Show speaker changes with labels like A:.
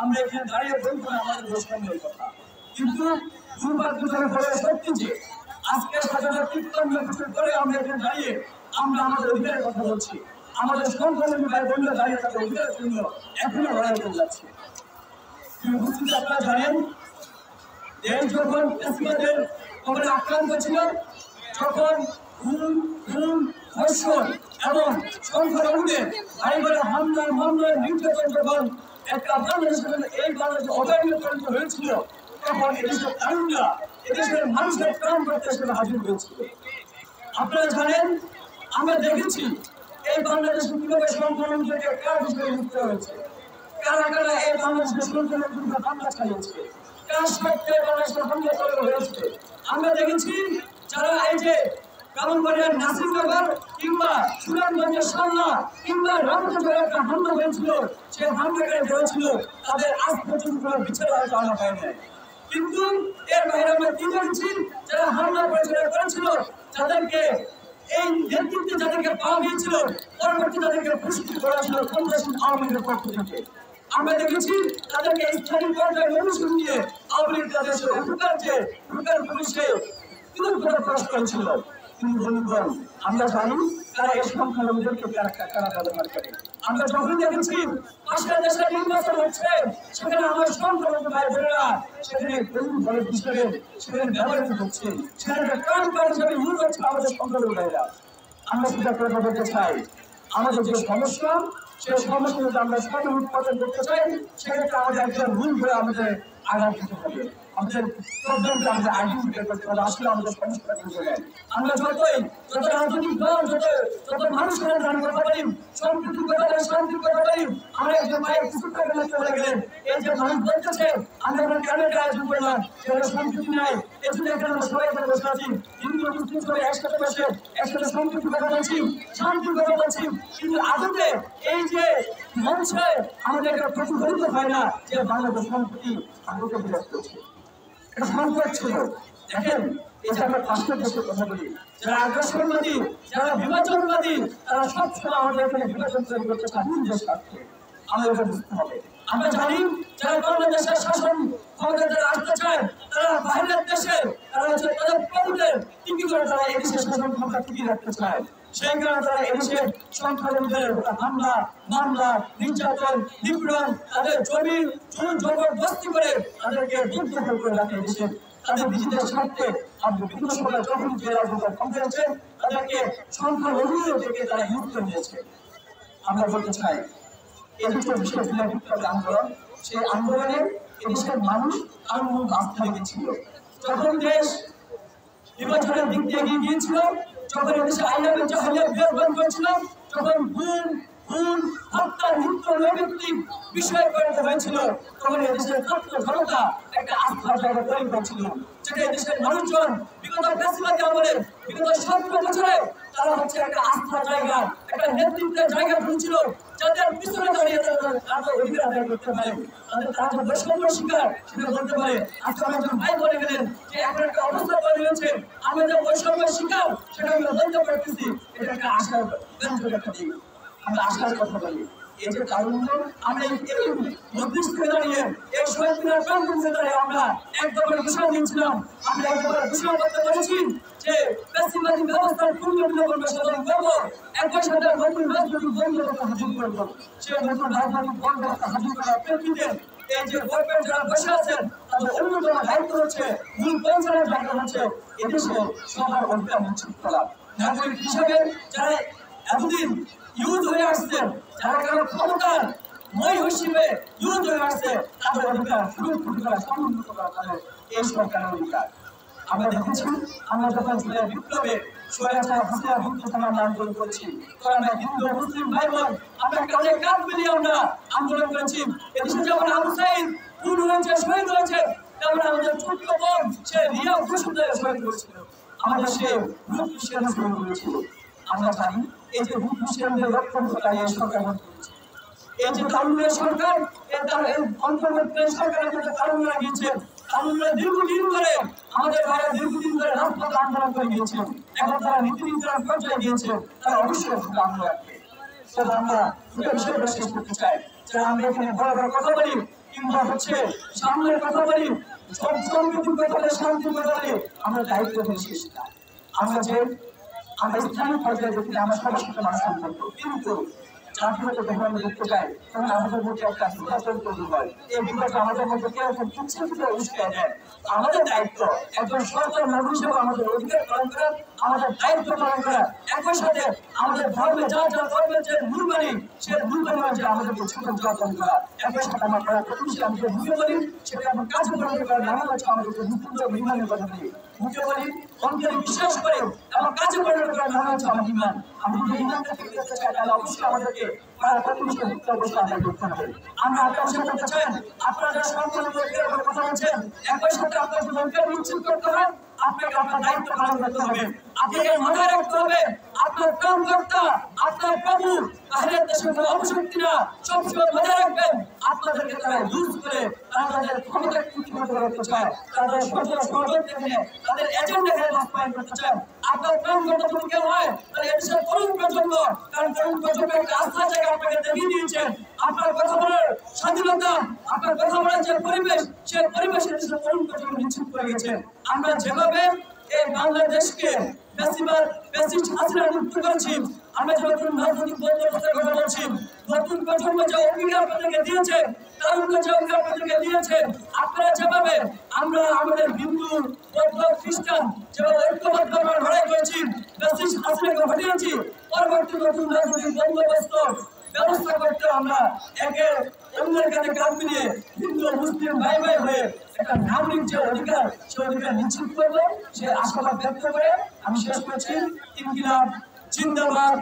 A: আমরা এখানে দাঁড়িয়ে বলবো না আমাদের বৈষম্যের কথা। কিন্তু দুর্ভাগ্যজনক হলে সত্যি যে আজকে ৭৫৩ বছর পরে আমরা এখানে দাঁড়িয়ে আমরা আমাদের অধিকারের কথা বলছি। আমাদের সংখ্যালঘু ভাই বোনরা দাঁড়িয়ে তাদের অধিকারের জন্য এখনো লড়াই করে যাচ্ছে। উপস্থিত আপনারা জানেন, দেশ যখন ফ্যাসিবাদের কবলে আক্রান্ত ছিল, যখন ধর্ষণ এবং সংখ্যালঘুদের ভাইবোনের হামলার মামলার নির্যাতন যখন একটা বাংলাদেশের এই বাংলাদেশে অবহেলিত হয়েছিল, তখন এদেশের তারুণরা এদেশের মানুষের প্রাণ করতে সেটা হাজির হয়েছিল। আপনারা জানেন, আমরা দেখেছি এই বাংলাদেশে কিভাবে সংখ্যালঘুদেরকে কার বিষয়ে লিপ্ত হয়েছে, কারা কারা এই বাংলাদেশের সংখ্যালঘুদের হামলা চালিয়েছে, কার স্বার্থে বাংলাদেশের হামলা করা হয়েছে। আমরা দেখেছি যারা এই যে ব্রাহ্মণবাড়িয়ার নাসিরনগর কিংবা সুনামগঞ্জের সালনা কিংবা রামপুরের একটা হামলা হয়েছিল, সে হামলাকারী হয়েছিল তাদের আজ পর্যন্ত কোনো বিচার আনা হয় নাই। কিন্তু এর বাইরে আমরা কি দেখছি, যারা হামলা করেছিল যাদেরকে এই নেতৃত্বে যাদেরকে পাওয়া গিয়েছিল, পরবর্তী তাদেরকে পুরস্কৃত করা ছিল কংগ্রেস আওয়ামী লীগের পক্ষ থেকে। আমরা দেখেছি তাদেরকে স্থানীয় পর্যায়ে অনুষ্ঠিত দিয়ে আওয়ামী লীগ তাদের উপকার পুলিশে প্রকাশ করেছিল। কিন্তু বন্ধুগণ, আমরা জানি তারা এই সংখ্যালঘুদেরকে কারা ব্যবহার করে। আমরা যখন দেখেছি পাশের দেশে নির্বাচন হচ্ছে, সেখানে আমার সংখ্যালঘু ভাই বোনেরা সেখানে ভোটের হিসেবে সেখানে ব্যবহৃত হচ্ছে, সেখানে কারণ হিসেবে ইউজ হচ্ছে আমাদের সংখ্যালঘু ভাইরা। আমরা সেটা কথা বলতে চাই, আমাদের যে সমস্যা সেই সমস্যা যদি আমরা সঠিক উৎপাদন করতে চাই, সেক্ষেত্রে আমাদের একটা রুল করে আমাদের আঘাত দিতে হবে, আমাদের প্রবলেমটা আমাদের আইডেন্টিফাই করতে হবে। আসলে আমাদের সমস্যাটা কোথায়? আমরা যত রাজনৈতিক দল যত মানুষের গান কথা বলি, সম্প্রীতির কথা বলি, শান্তির কথা বলি, আমরা একজন মায়ের কিছু টাকা চলে গেলেন। এই যে মানুষ বলতেছে আমরা এখন ক্যামেরা আয়োজন করলাম, সেখানে সম্প্রীতি নাই, এই জন্য এখানে আমরা সবাই এখানে বসে আছি, হিন্দু মুসলিম সবাই একসাথে বসে একসাথে সম্প্রীতির কথা বলছি, শান্তির কথা বলছি। কিন্তু আদতে এই যে মঞ্চে আমাদের একটা প্রতিফলিত হয় না যে বাংলাদেশ সম্প্রীতি আগ্রহ বিরাজ করছে। এটা সংকট ছিল। দেখেন, এই যে আমরা পাশের দেশের কথা বলি, যারা আগ্রাসনবাদী, যারা বিভাজনবাদী, তারা সবসময় আমাদের এখানে বিভাজন তৈরি করতে চান নিজের স্বার্থে। আমাদের এটা বুঝতে হবে। আমরা জানি যারা বাংলাদেশের শাসন ক্ষমতা যারা আসতে চায়, তারা বাইরের দেশে তারা হচ্ছে তাদের প্রভুদের টিকি করে তারা এদেশের শাসন ক্ষমতা টিকিয়ে রাখতে চায়। সেই কারণে তারা এদেশের সংখ্যালঘুদের হামলা মামলা নির্যাতন নিপীড়ন, তাদের জমি জবরদস্তি করে তাদেরকে দুর্দখল করে রাখে এদেশের তাদের নিজেদের স্বার্থে। বিভিন্ন সময় যখন যে রাজনৈতিক কংগ্রেসে তাদেরকে সংখ্যালঘুদের থেকে তারা ইউজ করে নিয়েছে। আমরা বলতে চাই, এদেশের বিশেষ আন্দোলন, সেই আন্দোলনে এদেশের মানুষ আন্দোলন আস্থা রেখেছিল। যখন দেশ নির্বাচনের দিক দিয়ে এগিয়ে গিয়েছিল, যখন এদেশে আইনের জাহালিয়াত বিরাজমান করেছিল, যখন খুন হত্যা মৃত্যু নৈমিত্তিক বিষয়ে পরিণত হয়েছিল, তখন এদেশের ছাত্র জনতা একটা আস্থার জায়গা তৈরি করেছিল, যেটা এদেশের মানুষজন বিগত ফ্যাসিবাদী আমলে বিগত 17 বছরে তারা হচ্ছে একটা আস্থার জায়গা, একটা নেতৃত্বের জায়গা খুঁজছিল, যাদের পিছনে দাঁড়িয়ে তাদের অধিকার আদায় করতে পারে, তারা যে বৈষম্য শিকার সেটা বলতে পারে। আজকে আমাদের ভাই বলে গেলেন যে এখন একটা অবস্থা তৈরি হয়েছে, আমরা যে বৈষম্যের শিকার সেটা আমরা বলতে পারতেছি। এটা একটা আশার একটা দিক, আমরা আশার কথা বলি। এই যে কারণ আমরা এই মধ্যস্থে দাঁড়িয়ে এই শহীদের প্রাঙ্গণে দাঁড়িয়ে আমরা একদম ঘোষণা দিয়েছিলাম, আমরা একদম ঘোষণা করতে পেরেছি যে ফ্যাসিবাদী ব্যবস্থার পুনর্বিলোপন সাধন করবো, একই সাথে নতুন রাজনৈতিক বন্ধুত্ব হাজির করবো। সেই নতুন রাজনৈতিক বন্ধুত্ব হাজির করার প্রেক্ষিতে এই যে গভর্নমেন্ট যারা বসে আছেন তাদের অন্যতম দায়িত্ব হচ্ছে মূল পৌঁছানোর দায়িত্ব হচ্ছে এদেশে সবার অধিকার নিশ্চিত করা। নাগরিক হিসাবে যারা এতদিন ইউজ হয়ে আসছেন, যারা কারো ক্ষমতার মই হিসেবে ইউজ হয়ে আসছে, তাদের অধিকার সুরক্ষিত করা সংরক্ষিত করা তাদের এই সরকারের অধিকার। আমরা দেখেছি আমরা যখন বিপ্লবে স্বৈরাচার হাসিনা বিরুদ্ধে আমরা আন্দোলন করছি, আমরা হিন্দু মুসলিম ভাই বোন আমরা কাঁধে কাঁধ মিলিয়ে আমরা আন্দোলন করেছি। এদেশে যেমন আবু সাঈদ খুন হয়েছে, শহীদ হয়েছে, তেমন আমাদের ছোট্ট বোন সে রিয়া ঘোষণা শহীদ হয়েছিল, আমাদের সে রূপ হিসেবে শহীদ হয়েছিল। আমরা জানি এই যে রূপ হিসেবে রক্ষণ করা এই সরকার করেছে, এই যে তারুণ্যের সরকার এই অন্তর্বর্তী সরকারের মধ্যে তারুণ্যরা গিয়েছে, তারুণ্যরা দীর্ঘদিন ধরে আমাদের ভাইরা দীর্ঘদিন ধরে রাজপথে আন্দোলন করে গিয়েছে, এখন তারা নীতি নির্ধারণ পর্যায়ে গিয়েছে, তারা অবশ্যই আমরা রাখবে। আমরা দুটো বিষয় শেষ করতে চাই। যারা আমরা এখানে বড় বড় কথা বলি কিংবা হচ্ছে সামনের কথা বলি, সব সম্প্রীতির কথা বলে, শান্তির কথা বলে, আমরা দায়িত্ব শেষ না। আমরা স্থানীয় পর্যায়ে দেখি আমরা সবার সাথে মানুষ সম্পর্ক, কিন্তু জাতীয় যখন আমরা দেখতে চাই তখন আমাদের মধ্যে একটা বিভাজন তৈরি হয়। এই বিভাজন আমাদের মধ্যে কেরকম ইচ্ছাকৃত উস্কায় দেয়। আমাদের দায়িত্ব একজন সরকার নাগরিক হিসেবে আমাদের অধিকার পালন করা, আমাদের দায়িত্ব পালন করা, একই সাথে আমাদের ধর্মে যা যা ধর্মের যে মূলবাণী সে মূলবাণী যে আমাদেরকে জীবন যাপন করা, একই সাথে আমরা করা প্রতিষ্ঠা আমাদের মুখে বলি সেটা আমরা কাজে পরিণত করার নানা হচ্ছে আমাদেরকে মৃত্যুঞ্জ বিমানের কথা বলি, মুখে বলি অন্তরে বিশ্বাস করে এবং কাজে পরিণত করার নানা হচ্ছে আমার ইমান। আমরা যদি ইমানটা ঠিক করতে চাই তাহলে অবশ্যই আমাদেরকে অবশ্যই আদায় করতে হবে। আমরা আপনার সাথে করতে চান, আপনারা যারা সম্পূর্ণ কথা বলছেন একই সাথে আপনার জীবনকে নিশ্চিত করতে হয়, আপনাকে আপনার দায়িত্ব পালন করতে হবে। আপনাকে মাথায় রাখতে হবে আপনার প্রাণকর্তা আপনার প্রভু বাইরের দেশের কোনো অপশক্তিরা সবসময় মাথায় রাখবেন আপনাদেরকে তারা ইউজ করে তাদের ক্ষমতা কুক্ষিগত করতে চায়, তাদের ষড়যন্ত্র দেখে তাদের এজেন্ডা বাস্তবায়ন করতে চায়। আপনার প্রাণকর্তা যদি কেউ হয় তাহলে এদেশের তরুণ প্রজন্ম, কারণ তরুণ প্রজন্ম একটা আস্থার জায়গা আপনাকে দেখিয়ে দিয়েছেন। আপনার কথা বলার স্বাধীনতা, আপনার কথা বলার যে পরিবেশ, সেই পরিবেশে দেশের তরুণ প্রজন্ম নিশ্চিত করে গেছে। আমরা যেভাবে এই বাংলাদেশকে ফ্যাসিস্ট হাসিনা মুক্ত করেছি, আমরা যখন রাজনৈতিক বন্দোবস্তের কথা বলছি, নতুন প্রজন্ম যে অঙ্গীকার আপনাদেরকে দিয়েছে, তারুণ্য যে অঙ্গীকার আপনাদেরকে দিয়েছে, আপনারা যেভাবে আমরা আমাদের হিন্দু বৌদ্ধ খ্রিস্টান যেভাবে ঐক্যবদ্ধ আমরা লড়াই করেছি, ফ্যাসিস্ট হাসিনাকে হটিয়েছি, পরবর্তী নতুন রাজনৈতিক বন্দোবস্ত ব্যবস্থা করতে আমরা একে অন্যের কাছে কাজ মিলিয়ে হিন্দু মুসলিম ভাই ভাই হয়ে একটা নাগরিক যে অধিকার সে অধিকার নিশ্চিত করবো, সে আশাবাদ ব্যক্ত করে আমি শেষ করছি। ইনকিলাব জিন্দাবাদ।